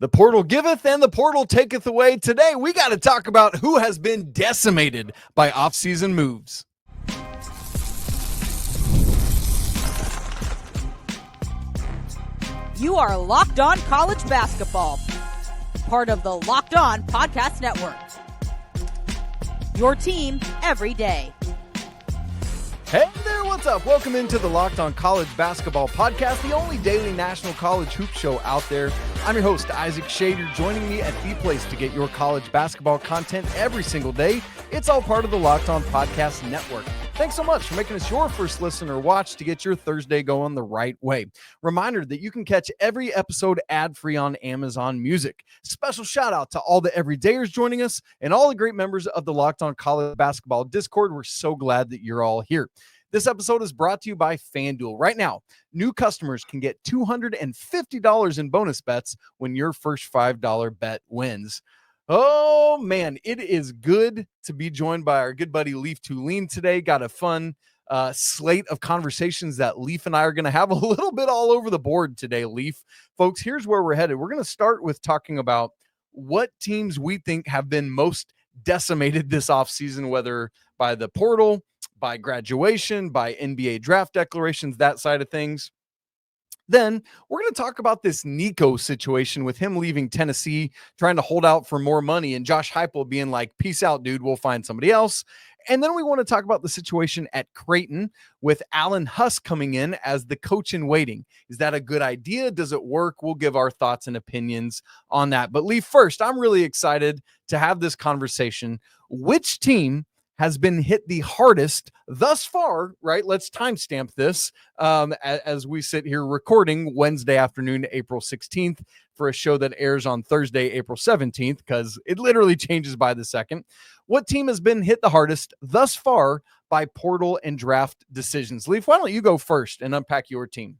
The portal giveth and the portal taketh away. Today, we got to talk about who has been decimated by offseason moves. You are Locked On College Basketball, part of the Locked On Podcast Network. Your team every day. Hey there, what's up? Welcome into the Locked On College Basketball Podcast, the only daily national college hoop show out there. I'm your host, Isaac Schade. You're joining me at the place to get your college basketball content every single day. It's all part of the Locked On Podcast Network. Thanks so much for making us your first listen or watch to get your Thursday going the right way. Reminder that you can catch every episode ad-free on Amazon Music. Special shout out to all the everydayers joining us and all the great members of the Locked On College Basketball Discord. We're so glad that you're all here. This episode is brought to you by FanDuel. Right now, new customers can get $250 in bonus bets when your first $5 bet wins. Oh, man, it is good to be joined by our good buddy Leif Thulin today. Got a fun slate of conversations that Leif and I are going to have a little bit all over the board today, Leif. Folks, here's where we're headed. We're going to start with talking about what teams we think have been most decimated this offseason, whether by the portal, by graduation, by NBA draft declarations, that side of things. Then we're going to talk about this Nico situation with him leaving Tennessee, trying to hold out for more money, and Josh Heupel being like, peace out, dude, we'll find somebody else. And then we want to talk about the situation at Creighton with Alan Huss coming in as the coach in waiting. Is that a good idea? Does it work? We'll give our thoughts and opinions on that. But Leif, first, I'm really excited to have this conversation. Which team has been hit the hardest thus far, right? Let's timestamp this as we sit here recording Wednesday afternoon, April 16th for a show that airs on Thursday, April 17th, because it literally changes by the second. What team has been hit the hardest thus far by portal and draft decisions? Leif, why don't you go first and unpack your team?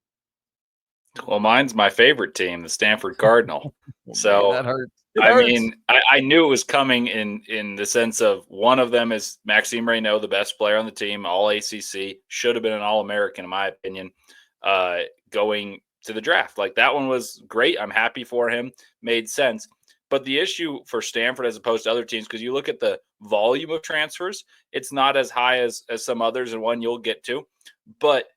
Well, mine's my favorite team, the Stanford Cardinal. So man, that hurts. I knew it was coming in the sense of one of them is Maxime Reynaud, the best player on the team, all ACC, should have been an All-American in my opinion, going to the draft. Like that one was great. I'm happy for him. Made sense. But the issue for Stanford as opposed to other teams, because you look at the volume of transfers, it's not as high as some others and one you'll get to. But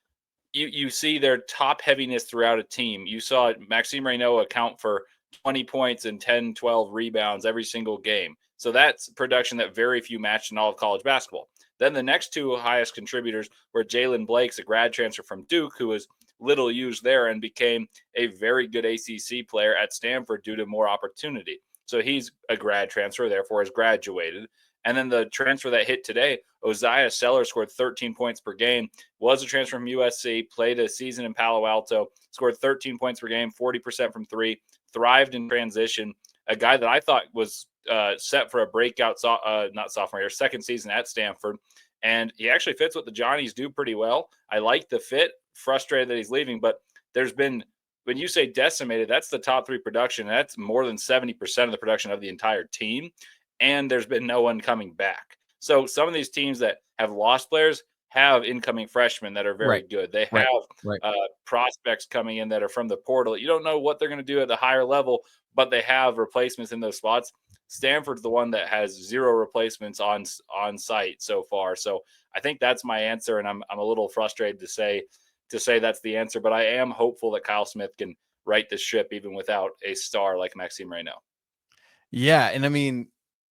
you see their top heaviness throughout a team. You saw Maxime Reynaud account for 20 points and 10, 12 rebounds every single game. So that's production that very few matched in all of college basketball. Then the next two highest contributors were Jalen Blake's, a grad transfer from Duke, who was little used there and became a very good ACC player at Stanford due to more opportunity. So he's a grad transfer, therefore has graduated. And then the transfer that hit today, Ozziah Sellers, scored 13 points per game, was a transfer from USC, played a season in Palo Alto, scored 13 points per game, 40% from three, thrived in transition. A guy that I thought was set for a breakout, not sophomore year, second season at Stanford. And he actually fits what the Johnnies do pretty well. I like the fit, frustrated that he's leaving, but there's been, when you say decimated, that's the top three production. That's more than 70% of the production of the entire team. And there's been no one coming back. So some of these teams that have lost players have incoming freshmen that are very good. They have prospects coming in that are from the portal. You don't know what they're going to do at the higher level, but they have replacements in those spots. Stanford's the one that has zero replacements on site so far. So I think that's my answer, and I'm a little frustrated to say that's the answer, but I am hopeful that Kyle Smith can right the ship even without a star like Maxime Reynaud. Yeah, and I mean,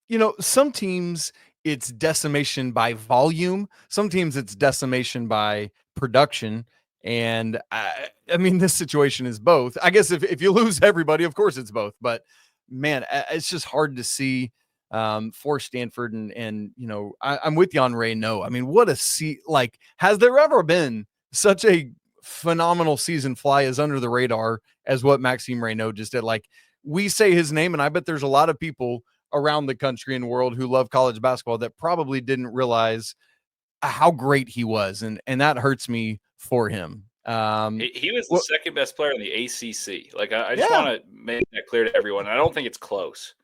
you know, some teams it's decimation by volume. Some teams it's decimation by production. And I mean, this situation is both. I guess if you lose everybody, of course it's both. But man, it's just hard to see for Stanford. And you know, I'm with you on Reynaud. I mean, what a like, has there ever been such a phenomenal season fly as under the radar as what Maxime Reynaud just did? Like, we say his name, and I bet there's a lot of people around the country and world who love college basketball that probably didn't realize how great he was. And that hurts me for him. He was the second best player in the ACC. Like, I just want to make that clear to everyone. I don't think it's close.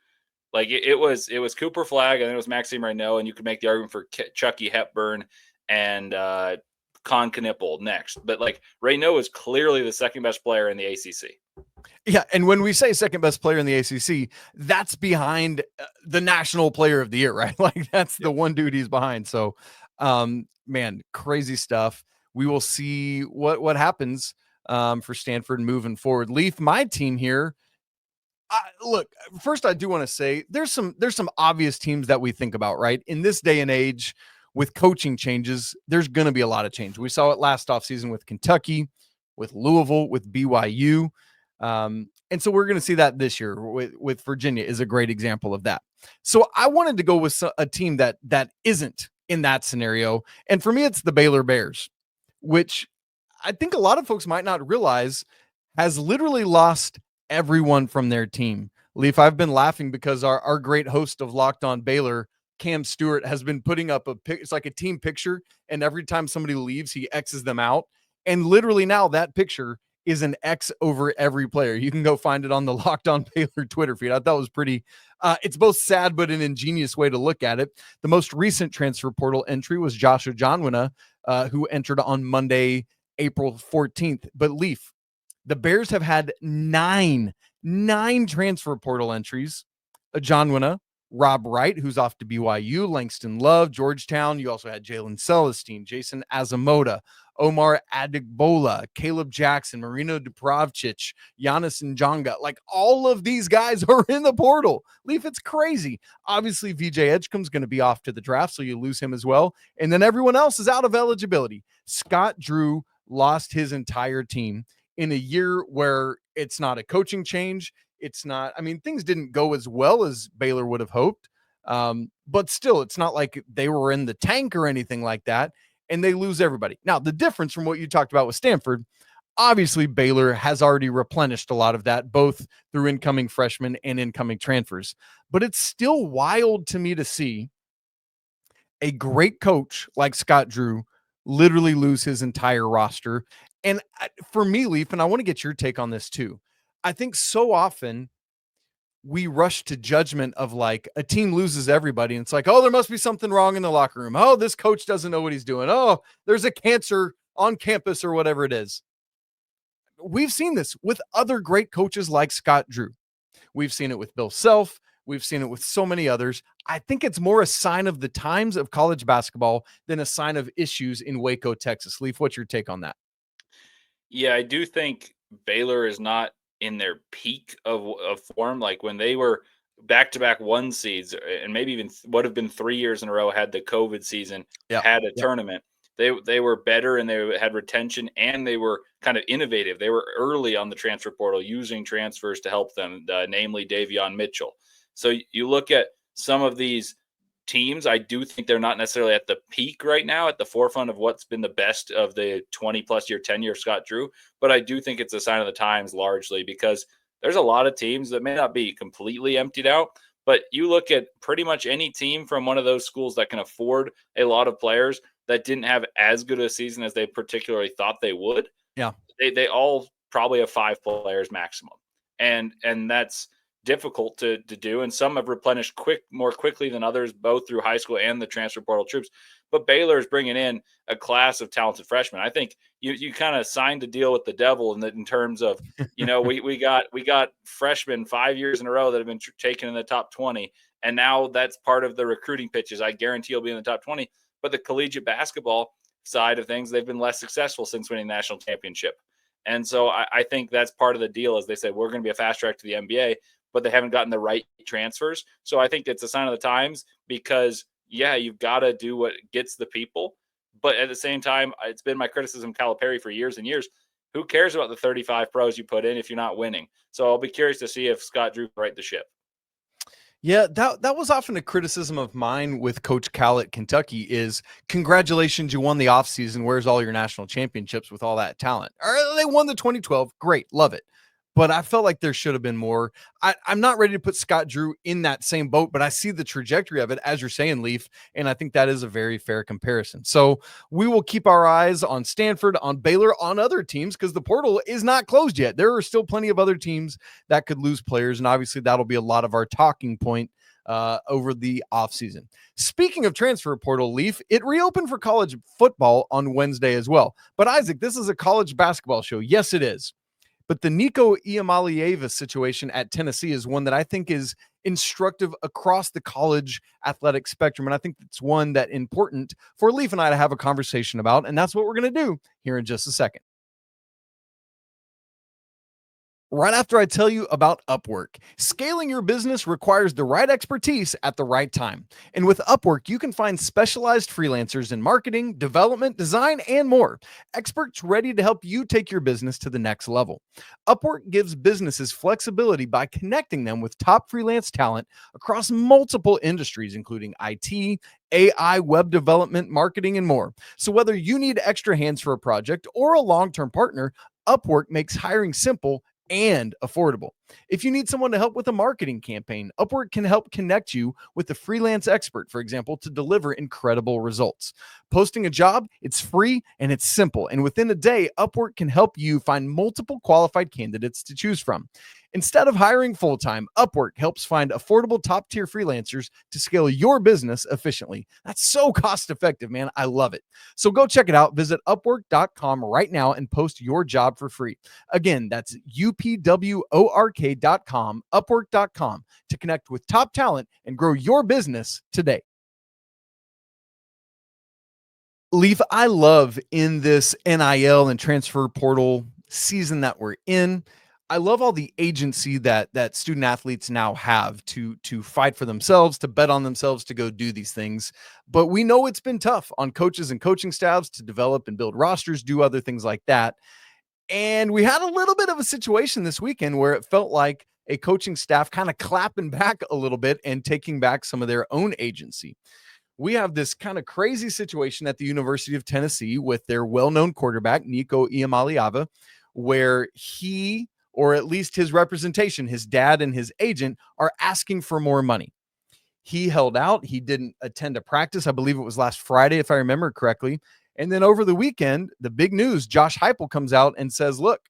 Like it was Cooper Flagg and then it was Maxime Reynaud, and you could make the argument for Chucky Hepburn and Con Knippel next. But like Reynaud is clearly the second best player in the ACC. Yeah, and when we say second best player in the ACC, that's behind the national player of the year, right? Like that's the one dude he's behind. So, man, crazy stuff. We will see what happens for Stanford moving forward. Leif, my team here. Look, first I do want to say there's some obvious teams that we think about, right? In this day and age, with coaching changes, there's going to be a lot of change. We saw it last offseason with Kentucky, with Louisville, with BYU. And so we're going to see that this year with Virginia is a great example of that. So I wanted to go with a team that isn't in that scenario. And for me, it's the Baylor Bears, which I think a lot of folks might not realize has literally lost everyone from their team. Leif, I've been laughing because our great host of Locked On Baylor, Cam Stewart, has been putting up it's like a team picture, and every time somebody leaves, he X's them out. And literally now that picture is an X over every player. You can go find it on the Locked On Baylor Twitter feed. I thought it was pretty, it's both sad, but an ingenious way to look at it. The most recent transfer portal entry was Joshua Jonwina, who entered on Monday, April 14th. But Leif, the Bears have had nine transfer portal entries. Jonwina, Rob Wright, who's off to BYU, Langston Love, Georgetown. You also had Jalen Celestine, Jason Azamoda, Omar Adigbola, Caleb Jackson, Marino Dubrovcic, Giannis Njonga. Like all of these guys are in the portal. Leif, it's crazy. Obviously, VJ Edgecombe's going to be off to the draft, so you lose him as well. And then everyone else is out of eligibility. Scott Drew lost his entire team in a year where it's not a coaching change. It's not, I mean, things didn't go as well as Baylor would have hoped. But still, it's not like they were in the tank or anything like that, and they lose everybody. Now, the difference from what you talked about with Stanford, obviously Baylor has already replenished a lot of that, both through incoming freshmen and incoming transfers. But it's still wild to me to see a great coach like Scott Drew literally lose his entire roster. And for me, Leif, and I want to get your take on this too. I think so often we rush to judgment of like a team loses everybody. And it's like, oh, there must be something wrong in the locker room. Oh, this coach doesn't know what he's doing. Oh, there's a cancer on campus or whatever it is. We've seen this with other great coaches like Scott Drew. We've seen it with Bill Self. We've seen it with so many others. I think it's more a sign of the times of college basketball than a sign of issues in Waco, Texas. Leif, what's your take on that? Yeah, I do think Baylor is not in their peak of form. Like when they were back-to-back one seeds, and maybe even would have been 3 years in a row had the COVID season had a tournament. They were better, and they had retention, and they were kind of innovative. They were early on the transfer portal using transfers to help them, namely Davion Mitchell. So you look at some of these teams, I do think they're not necessarily at the peak right now, at the forefront of what's been the best of the 20-plus year tenure of Scott Drew. But I do think it's a sign of the times largely because there's a lot of teams that may not be completely emptied out. But you look at pretty much any team from one of those schools that can afford a lot of players that didn't have as good a season as they particularly thought they would. Yeah. They all probably have 5 players maximum. And that's difficult to do, and some have replenished more quickly than others, both through high school and the transfer portal troops. But Baylor is bringing in a class of talented freshmen. I think you kind of signed a deal with the devil in terms of, we got freshmen 5 years in a row that have been taken in the top 20, and now that's part of the recruiting pitches. I guarantee you'll be in the top 20. But the collegiate basketball side of things, they've been less successful since winning the national championship. And so I think that's part of the deal, is they say we're going to be a fast track to the NBA, but they haven't gotten the right transfers. So I think it's a sign of the times because, yeah, you've got to do what gets the people. But at the same time, it's been my criticism of Calipari for years and years. Who cares about the 35 pros you put in if you're not winning? So I'll be curious to see if Scott Drew can right the ship. Yeah, that was often a criticism of mine with Coach Cal at Kentucky is, congratulations, you won the offseason. Where's all your national championships with all that talent? They won the 2012. Great. Love it. But I felt like there should have been more. I'm not ready to put Scott Drew in that same boat, but I see the trajectory of it, as you're saying, Leif, and I think that is a very fair comparison. So we will keep our eyes on Stanford, on Baylor, on other teams, because the portal is not closed yet. There are still plenty of other teams that could lose players, and obviously that'll be a lot of our talking point over the offseason. Speaking of transfer portal, Leif, it reopened for college football on Wednesday as well. But Isaac, this is a college basketball show. Yes, it is. But the Nico Iamaleava situation at Tennessee is one that I think is instructive across the college athletic spectrum. And I think it's one that important for Leif and I to have a conversation about. And that's what we're going to do here in just a second. Right after I tell you about Upwork. Scaling your business requires the right expertise at the right time. And with Upwork, you can find specialized freelancers in marketing, development, design, and more. Experts ready to help you take your business to the next level. Upwork gives businesses flexibility by connecting them with top freelance talent across multiple industries, including IT, AI, web development, marketing, and more. So whether you need extra hands for a project or a long-term partner, Upwork makes hiring simple and affordable. If you need someone to help with a marketing campaign, Upwork can help connect you with a freelance expert, for example, to deliver incredible results. Posting a job, it's free and it's simple. And within a day, Upwork can help you find multiple qualified candidates to choose from. Instead of hiring full-time, Upwork helps find affordable top-tier freelancers to scale your business efficiently. That's so cost-effective, man. I love it. So go check it out. Visit Upwork.com right now and post your job for free. Again, that's UPWORK.com, Upwork.com to connect with top talent and grow your business today. Leif, I love in this NIL and transfer portal season that we're in, I love all the agency that student athletes now have to fight for themselves, to bet on themselves, to go do these things. But we know it's been tough on coaches and coaching staffs to develop and build rosters, do other things like that. And we had a little bit of a situation this weekend where it felt like a coaching staff kind of clapping back a little bit and taking back some of their own agency. We have this kind of crazy situation at the University of Tennessee with their well-known quarterback, Nico Iamaleava, where he, or at least his representation, his dad and his agent, are asking for more money. He held out. He didn't attend a practice. I believe it was last Friday, if I remember correctly. And then over the weekend, the big news, Josh Heupel comes out and says, look,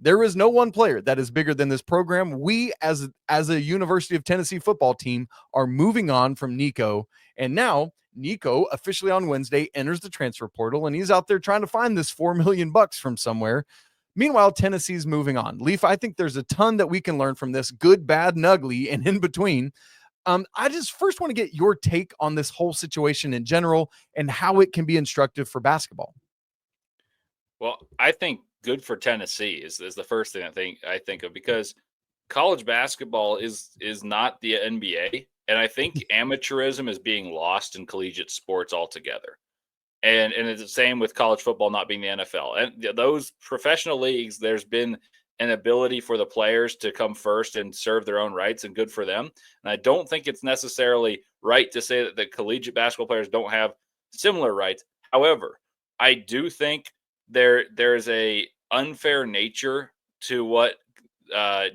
there is no one player that is bigger than this program. We, as a University of Tennessee football team, are moving on from Nico. And now Nico officially on Wednesday enters the transfer portal, and he's out there trying to find this $4 million from somewhere. Meanwhile, Tennessee's moving on. Leif, I think there's a ton that we can learn from this, good, bad, and ugly, and in between. I just first want to get your take on this whole situation in general and how it can be instructive for basketball. Well, I think good for Tennessee is the first thing I think of, because college basketball is not the NBA, and I think amateurism is being lost in collegiate sports altogether. And it's the same with college football not being the NFL. And those professional leagues, there's been an ability for the players to come first and serve their own rights, and good for them. And I don't think it's necessarily right to say that the collegiate basketball players don't have similar rights. However, I do think there's a unfair nature to what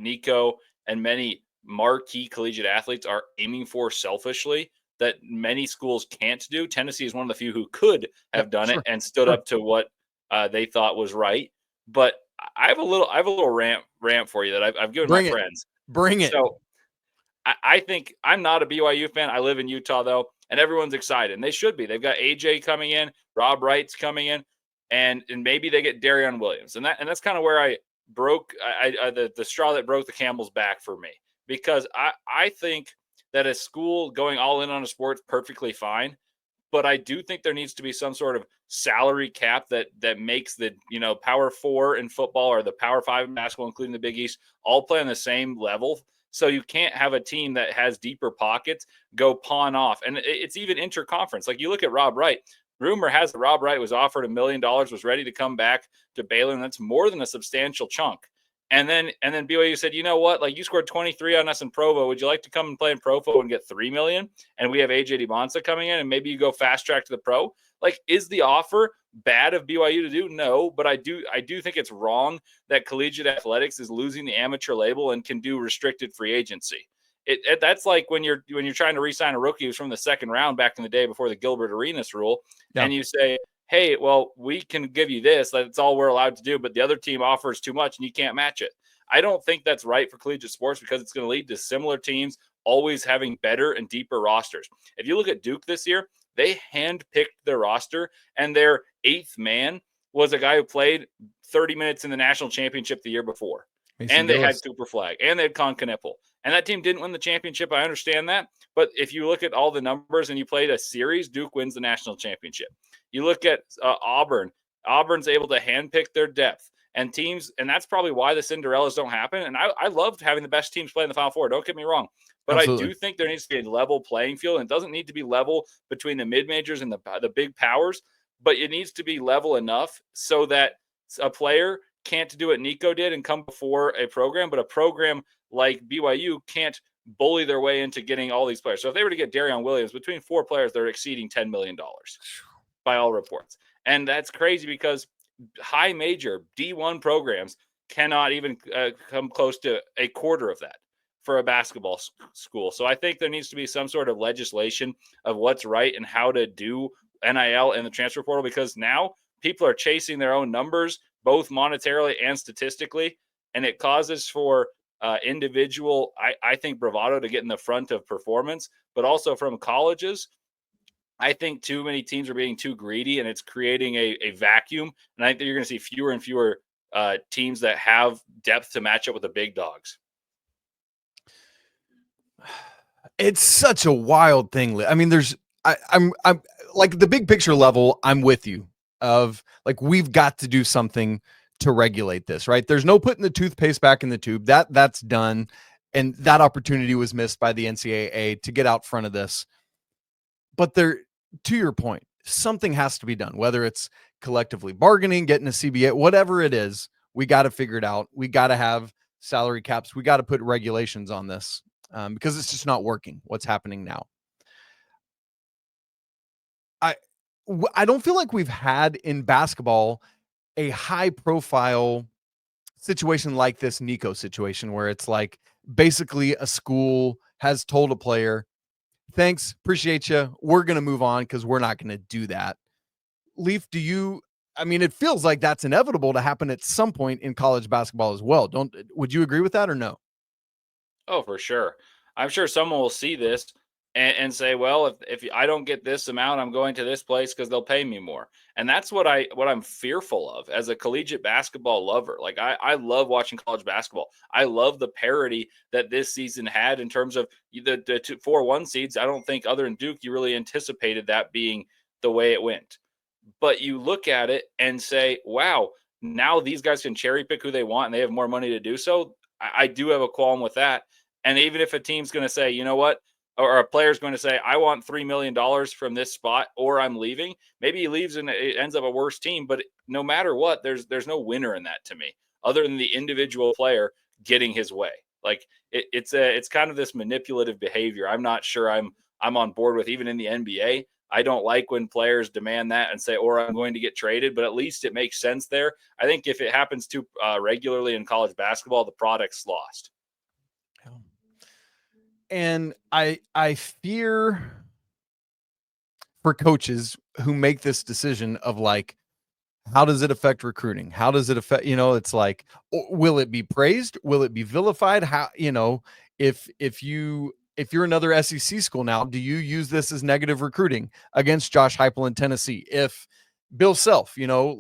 Nico and many marquee collegiate athletes are aiming for selfishly that many schools can't do. Tennessee is one of the few who could have done it and stood up to what they thought was right. But I have a little rant for you that I've given my friends. Bring it. So I think I'm not a BYU fan. I live in Utah though, and everyone's excited, and they should be. They've got AJ coming in, Rob Wright's coming in, and maybe they get Darion Williams, and that's kind of where I broke the straw that broke the camel's back for me, because I think that a school going all in on a sport's perfectly fine, but I do think there needs to be some sort of salary cap that makes the Power 4 in football or the Power 5 in basketball, including the Big East, all play on the same level. So you can't have a team that has deeper pockets go pawn off, and it's even interconference. Like you look at Rob Wright. Rumor has that Rob Wright was offered $1 million, was ready to come back to Baylor, and that's more than a substantial chunk. And then BYU said, you know what? Like, you scored 23 on us in Provo. Would you like to come and play in Provo and get $3 million? And we have AJ DeBonsa coming in, and maybe you go fast track to the pro. Like, is the offer bad of BYU to do? No, but I do think it's wrong that collegiate athletics is losing the amateur label and can do restricted free agency. That's like when you're trying to re-sign a rookie who's from the second round back in the day before the Gilbert Arenas rule, and you say, hey, well, we can give you this. That's all we're allowed to do, but the other team offers too much and you can't match it. I don't think that's right for collegiate sports, because it's going to lead to similar teams always having better and deeper rosters. If you look at Duke this year, they handpicked their roster, and their eighth man was a guy who played 30 minutes in the national championship the year before. Mason And they Gillis. had Cooper Flag, and they had Con Knippel. And that team didn't win the championship. I understand that. But if you look at all the numbers and you played a series, Duke wins the national championship. You look at Auburn. Auburn's able to handpick their depth. And teams, and that's probably why the Cinderellas don't happen. And I loved having the best teams play in the Final Four. Don't get me wrong. But Absolutely. I do think there needs to be a level playing field. And it doesn't need to be level between the mid-majors and the big powers. But it needs to be level enough so that a player can't do what Nico did and come before a program, but a program like BYU can't bully their way into getting all these players. So if they were to get Darion Williams, between 4 players, they're exceeding $10 million by all reports. And that's crazy because high major D1 programs cannot even come close to a quarter of that for a basketball school. So I think there needs to be some sort of legislation of what's right and how to do NIL and the transfer portal, because now people are chasing their own numbers, both monetarily and statistically, and it causes for individual, I think, bravado to get in the front of performance, but also from colleges. I think too many teams are being too greedy, and it's creating a vacuum. And I think that you're going to see fewer and fewer teams that have depth to match up with the big dogs. It's such a wild thing. I mean, I'm like the big picture level. I'm with you. Of like, we've got to do something to regulate this, right? There's no putting the toothpaste back in the tube. That's done. And that opportunity was missed by the NCAA to get out front of this. But there, to your point, something has to be done, whether it's collectively bargaining, getting a CBA, whatever it is, we got to figure it out. We got to have salary caps. We got to put regulations on this because it's just not working. What's happening now? I don't feel like we've had in basketball a high profile situation like this Nico situation, where it's like basically a school has told a player, thanks, appreciate you, we're going to move on because we're not going to do that. Leif, I mean, it feels like that's inevitable to happen at some point in college basketball as well. Would you agree with that or no? Oh, for sure. I'm sure someone will see this and say, well, if I don't get this amount, I'm going to this place because they'll pay me more. And that's what I'm fearful of as a collegiate basketball lover. Like I love watching college basketball. I love the parity that this season had in terms of the 4-1 seeds. I don't think, other than Duke, you really anticipated that being the way it went. But you look at it and say, wow, now these guys can cherry pick who they want and they have more money to do so. I do have a qualm with that. And even if a team's going to say, you know what, or a player's going to say, I want $3 million from this spot, or I'm leaving. Maybe he leaves and it ends up a worse team. But no matter what, there's no winner in that to me, other than the individual player getting his way. Like it's kind of this manipulative behavior. I'm not sure I'm on board with, even in the NBA. I don't like when players demand that and say, or I'm going to get traded, but at least it makes sense there. I think if it happens too regularly in college basketball, the product's lost. And I fear for coaches who make this decision of like, how does it affect recruiting? How does it affect, it's like, will it be praised? Will it be vilified? How, if you're another SEC school now, do you use this as negative recruiting against Josh Heupel in Tennessee? If Bill Self,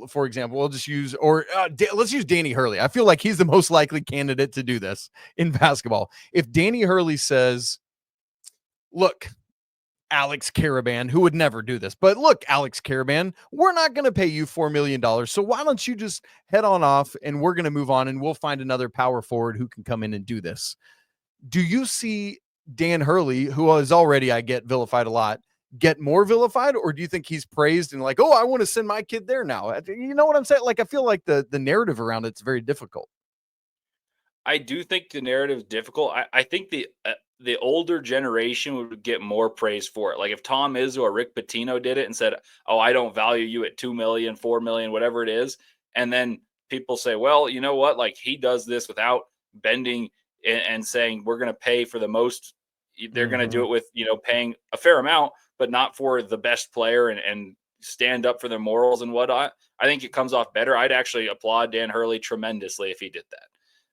for example, we'll just use, or let's use Danny Hurley. I feel like he's the most likely candidate to do this in basketball. If Danny Hurley says, look, Alex Caravan, who would never do this, but look, Alex Caravan, we're not going to pay you $4 million. So why don't you just head on off and we're going to move on and we'll find another power forward who can come in and do this. Do you see Dan Hurley, who is already, I get vilified a lot, get more vilified, or do you think he's praised and like, oh, I want to send my kid there now? You know what I'm saying? Like, I feel like the narrative around it's very difficult. I do think the narrative is difficult. I think the older generation would get more praise for it. Like if Tom Izzo or Rick Pitino did it and said, oh, I don't value you at 2 million, 4 million, whatever it is. And then people say, well, you know what? Like he does this without bending and saying, we're going to pay for the most. They're going to do it with, paying a fair amount, but not for the best player and stand up for their morals and whatnot. I think it comes off better. I'd actually applaud Dan Hurley tremendously if he did that.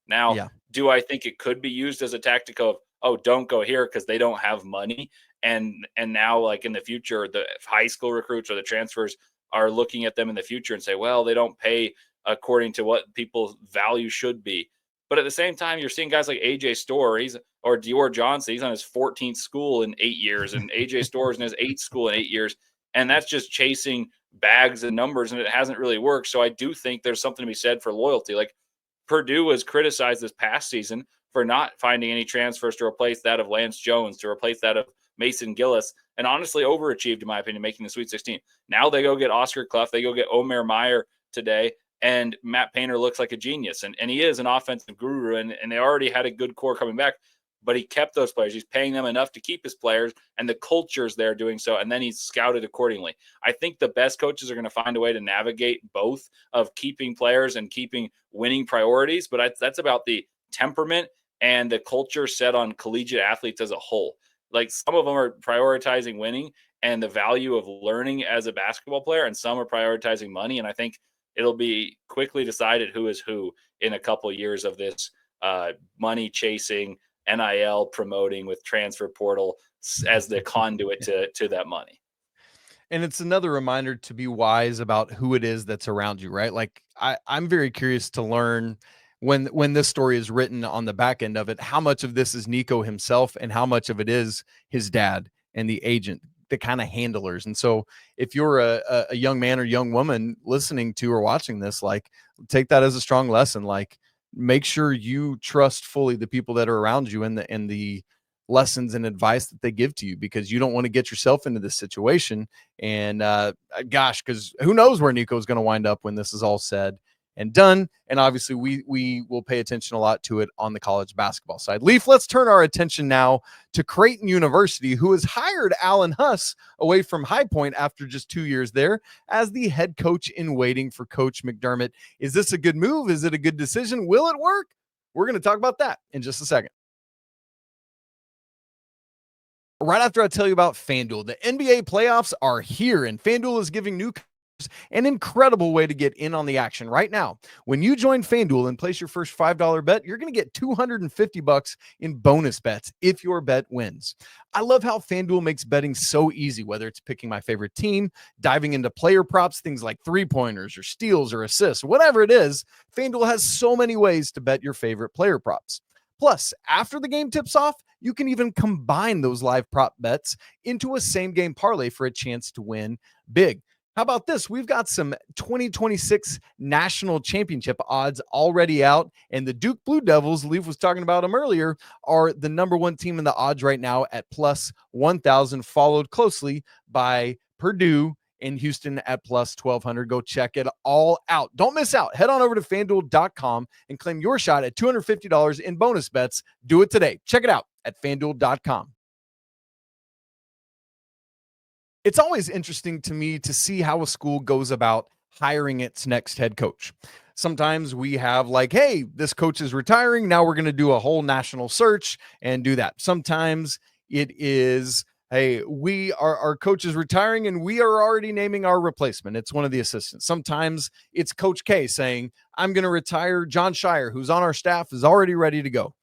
Now, Do I think it could be used as a tactic of, oh, don't go here because they don't have money? And now, like in the future, the high school recruits or the transfers are looking at them in the future and say, well, they don't pay according to what people's value should be. But at the same time, you're seeing guys like AJ Storr, or Dior Johnson. He's on his 14th school in 8 years, and AJ Storr is in his 8th school in 8 years, and that's just chasing bags and numbers, and it hasn't really worked. So I do think there's something to be said for loyalty. Like Purdue was criticized this past season for not finding any transfers to replace that of Lance Jones, to replace that of Mason Gillis, and honestly overachieved, in my opinion, making the Sweet 16. Now they go get Oscar Clough, they go get Omer Meyer today, and Matt Painter looks like a genius. And he is an offensive guru, and they already had a good core coming back, but he kept those players. He's paying them enough to keep his players, and the culture's there doing so, and then he's scouted accordingly. I think the best coaches are going to find a way to navigate both of keeping players and keeping winning priorities, but that's about the temperament and the culture set on collegiate athletes as a whole. Like some of them are prioritizing winning and the value of learning as a basketball player, and some are prioritizing money. And I think it'll be quickly decided who is who in a couple of years of this money chasing, NIL promoting with transfer portal as the conduit to that money. And it's another reminder to be wise about who it is that's around you, right? Like I'm very curious to learn when this story is written on the back end of it, how much of this is Nico himself and how much of it is his dad and the agent, the kind of handlers. And so if you're a young man or young woman listening to or watching this, like take that as a strong lesson. Like make sure you trust fully the people that are around you and the lessons and advice that they give to you, because you don't want to get yourself into this situation. And because who knows where Nico is going to wind up when this is all said and done. And obviously we will pay attention a lot to it on the college basketball side. Leif, let's turn our attention now to Creighton University, who has hired Alan Huss away from High Point after just 2 years there as the head coach in waiting for Coach McDermott. Is this a good move? Is it a good decision? Will it work? We're going to talk about that in just a second. Right after I tell you about FanDuel, the NBA playoffs are here, and FanDuel is giving newcomers an incredible way to get in on the action right now. When you join FanDuel and place your first $5 bet, you're going to get $250 in bonus bets if your bet wins. I love how FanDuel makes betting so easy, whether it's picking my favorite team, diving into player props, things like three-pointers or steals or assists, whatever it is. FanDuel has so many ways to bet your favorite player props. Plus, after the game tips off, you can even combine those live prop bets into a same-game parlay for a chance to win big. How about this? We've got some 2026 national championship odds already out, and the Duke Blue Devils, Leif was talking about them earlier, are the number one team in the odds right now at plus 1,000, followed closely by Purdue in Houston at plus 1,200. Go check it all out. Don't miss out. Head on over to FanDuel.com and claim your shot at $250 in bonus bets. Do it today. Check it out at FanDuel.com. It's always interesting to me to see how a school goes about hiring its next head coach. Sometimes we have like, hey, this coach is retiring. Now we're going to do a whole national search and do that. Sometimes it is, hey, our coach is retiring and we are already naming our replacement. It's one of the assistants. Sometimes it's Coach K saying, I'm going to retire. John Shire, who's on our staff, is already ready to go.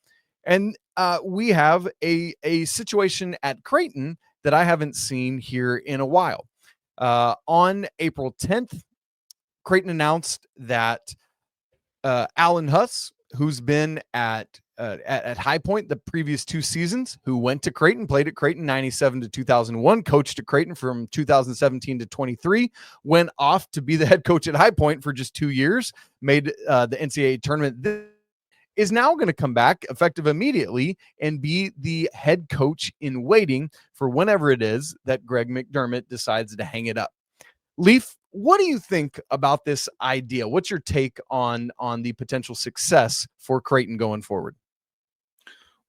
And we have a situation at Creighton that I haven't seen here in a while. On April 10th, Creighton announced that Alan Huss, who's been at High Point the previous 2 seasons, who went to Creighton, played at Creighton 97 to 2001, coached at Creighton from 2017 to 23, went off to be the head coach at High Point for just 2 years, made the NCAA tournament, is now going to come back effective immediately and be the head coach in waiting for whenever it is that Greg McDermott decides to hang it up. Leif, what do you think about this idea? What's your take on the potential success for Creighton going forward?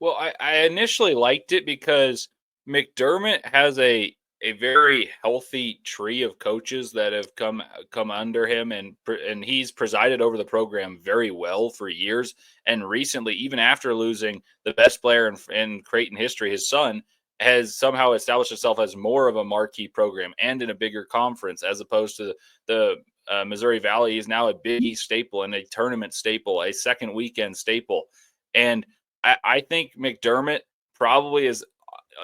Well, I initially liked it because McDermott has a very healthy tree of coaches that have come under him, and he's presided over the program very well for years. And recently, even after losing the best player in Creighton history, his son has somehow established itself as more of a marquee program and in a bigger conference, as opposed to the Missouri Valley is now a Big East staple and a tournament staple, a second weekend staple. And I think McDermott probably is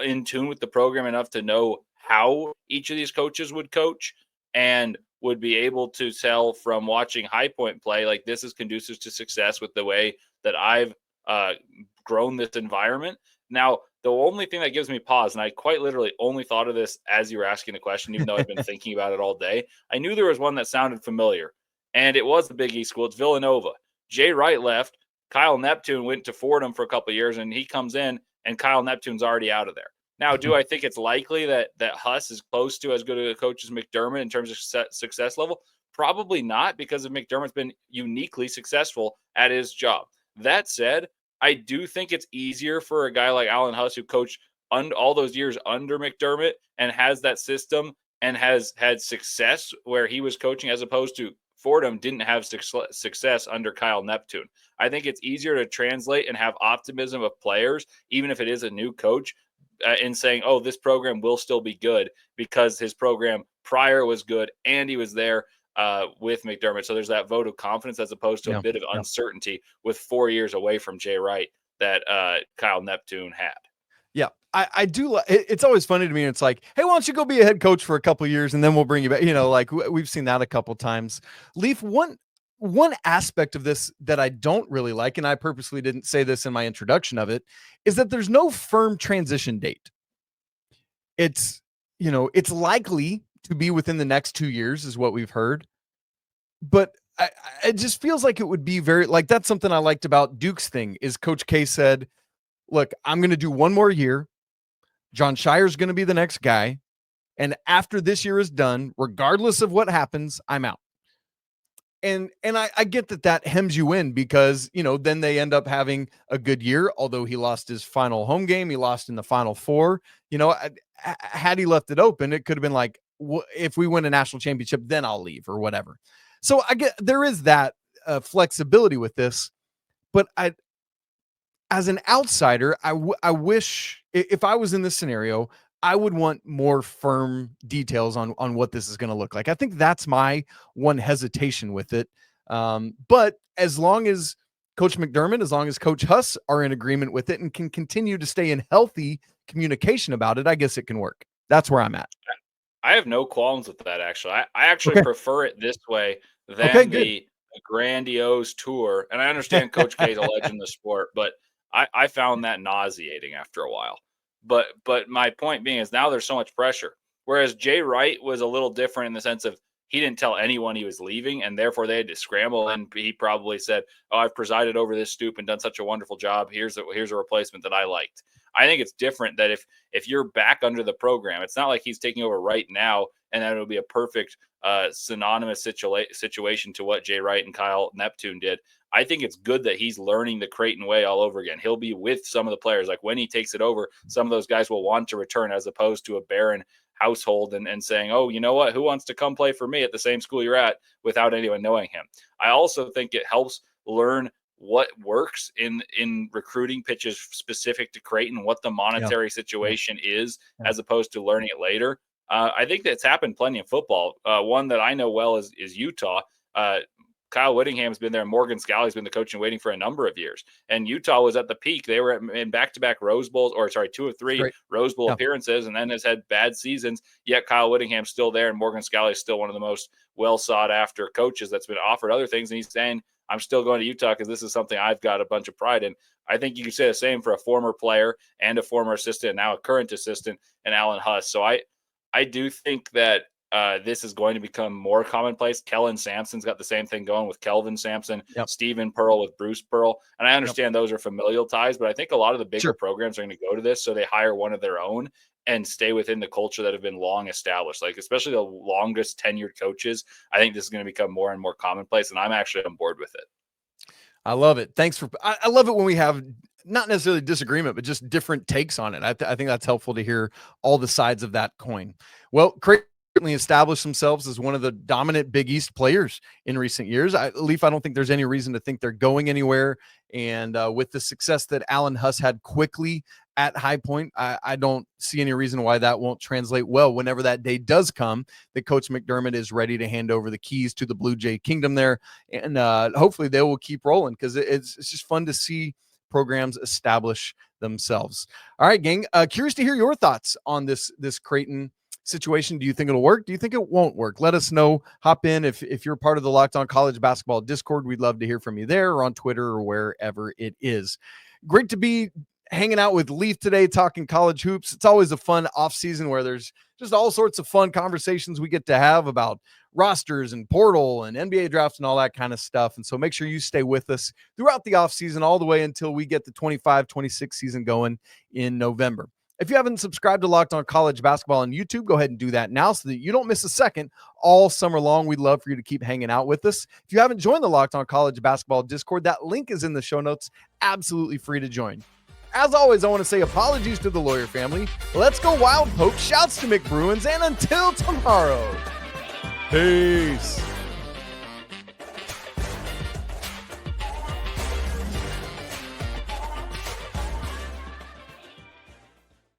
in tune with the program enough to know how each of these coaches would coach and would be able to tell from watching High Point play, like, this is conducive to success with the way that I've grown this environment. Now, the only thing that gives me pause, and I quite literally only thought of this as you were asking the question, even though I've been thinking about it all day, I knew there was one that sounded familiar, and it was the Big East school. It's Villanova. Jay Wright left. Kyle Neptune went to Fordham for a couple of years, and he comes in, and Kyle Neptune's already out of there. Now, do I think it's likely that Huss is close to as good a coach as McDermott in terms of success level? Probably not, because of McDermott's been uniquely successful at his job. That said, I do think it's easier for a guy like Alan Huss, who coached all those years under McDermott and has that system and has had success where he was coaching, as opposed to Fordham didn't have success under Kyle Neptune. I think it's easier to translate and have optimism of players, even if it is a new coach, in saying, oh, this program will still be good because his program prior was good and he was there with McDermott. So there's that vote of confidence as opposed to a bit of uncertainty with 4 years away from Jay Wright that Kyle Neptune had. Yeah, I do. It's always funny to me. It's like, hey, why don't you go be a head coach for a couple of years and then we'll bring you back? Like we've seen that a couple of times. Leif, one aspect of this that I don't really like, and I purposely didn't say this in my introduction of it, is that there's no firm transition date. It's likely to be within the next 2 years is what we've heard. But it just feels like it would be that's something I liked about Duke's thing is Coach K said, look, I'm going to do one more year. John Shire's going to be the next guy. And after this year is done, regardless of what happens, I'm out. And I get that hems you in because, then they end up having a good year. Although he lost his final home game, he lost in the Final Four. Had he left it open, it could have been like, if we win a national championship, then I'll leave or whatever. So I get there is that flexibility with this, but as an outsider, I wish if I was in this scenario, I would want more firm details on what this is going to look like. I think that's my one hesitation with it. But as long as Coach McDermott, as long as Coach Huss are in agreement with it and can continue to stay in healthy communication about it, I guess it can work. That's where I'm at. I have no qualms with that, actually. I actually prefer it this way than the grandiose tour. And I understand Coach K is a legend in the sport, but I found that nauseating after a while. But my point being is now there's so much pressure. Whereas Jay Wright was a little different in the sense of he didn't tell anyone he was leaving, and therefore they had to scramble. And he probably said, oh, I've presided over this stoop and done such a wonderful job. Here's a replacement that I liked. I think it's different that if you're back under the program, it's not like he's taking over right now and that it'll be a perfect synonymous situation to what Jay Wright and Kyle Neptune did. I think it's good that he's learning the Creighton way all over again. He'll be with some of the players. Like when he takes it over, some of those guys will want to return as opposed to a barren household and saying, oh, you know what, who wants to come play for me at the same school you're at without anyone knowing him. I also think it helps learn what works in recruiting pitches specific to Creighton, what the monetary situation is, as opposed to learning it later. I think that's happened plenty in football. One that I know well is Utah. Kyle Whittingham's been there. Morgan Scalley's been the coach in waiting for a number of years. And Utah was at the peak. They were in back-to-back Rose Bowls, 2 of 3 Rose Bowl appearances, and then has had bad seasons. Yet Kyle Whittingham's still there, and Morgan Scalley is still one of the most well-sought-after coaches that's been offered other things. And he's saying, I'm still going to Utah because this is something I've got a bunch of pride in. I think you could say the same for a former player and a former assistant, now a current assistant, and Alan Huss. So I do think that this is going to become more commonplace. Kellen Sampson's got the same thing going with Kelvin Sampson, Stephen Pearl with Bruce Pearl. And I understand those are familial ties, but I think a lot of the bigger programs are going to go to this. So they hire one of their own and stay within the culture that have been long established, like especially the longest tenured coaches. I think this is going to become more and more commonplace, and I'm actually on board with it. I love it. I love it when we have not necessarily disagreement, but just different takes on it. I think that's helpful to hear all the sides of that coin. Well, Creighton certainly established themselves as one of the dominant Big East players in recent years. Leif, I don't think there's any reason to think they're going anywhere. And with the success that Alan Huss had quickly at High Point, I don't see any reason why that won't translate well whenever that day does come, that Coach McDermott is ready to hand over the keys to the Blue Jay Kingdom there. And hopefully they will keep rolling because it's just fun to see programs establish themselves. All right, gang. Curious to hear your thoughts on this Creighton situation? Do you think it'll work? Do you think it won't work? Let us know. Hop in if you're part of the Locked On College Basketball Discord. We'd love to hear from you there or on Twitter or wherever it is. Great to be hanging out with Leif today, talking college hoops. It's always a fun off season where there's just all sorts of fun conversations we get to have about rosters and portal and NBA drafts and all that kind of stuff. And so make sure you stay with us throughout the off season all the way until we get the 25-26 season going in November. If you haven't subscribed to Locked On College Basketball on YouTube, go ahead and do that now so that you don't miss a second all summer long. We'd love for you to keep hanging out with us. If you haven't joined the Locked On College Basketball Discord, that link is in the show notes. Absolutely free to join. As always, I want to say apologies to the Lawyer family. Let's go Wild Pope. Shouts to McBruins. And until tomorrow, peace.